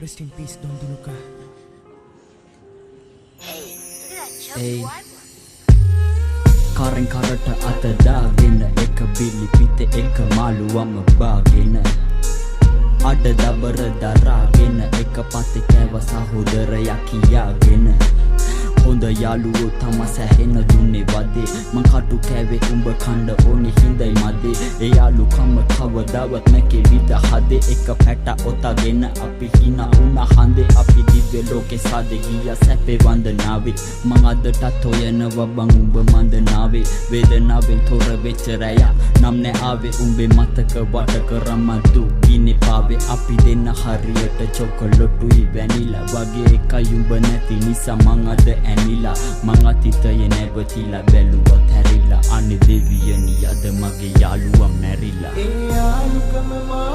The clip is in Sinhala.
Rest in peace Don Dinuka. Hey. Karen karata ata daගෙන එක බිලි පිට එක මාළුවම බාගෙන අඩ දබර දරාගෙන එක පතේ කෑව සහෝදරයා කියාගෙන හොඳ යාළුවෝ තම සැහෙන දුන්නේ වදේ මං කටු කෑවේ උඹ කණ්ඩ ඕනේ හිඳයි මදේ ඒ යාළුකම කවදාවත් නැකේ විද හදේ එක පැට ඔතගෙන අපි හිනා උනා හන්දේ අපි දිව්‍ය ලෝකේ සාදේ ගියා සැපේ වන්දනාවේ මං අදටත් හොයනවා බං උඹ මන්දනාවේ වේදනාවෙන් තොර වෙච්ච රැය නම් නෑ ආවේ උඹේ මතක වට කරම දු ගිනේ පාවේ අපි දෙන්න හරියට චොකලොටුයි වැනිලා වගේ එකයි උඹ නැති නිසා මං අද ඇනිලා මං අතීතයේ නැවතිලා බැලුවත් හැරිලා අනේ දෙවියනි අද මගේ යාළුවා මැරිලා ඒ යාළුකම මා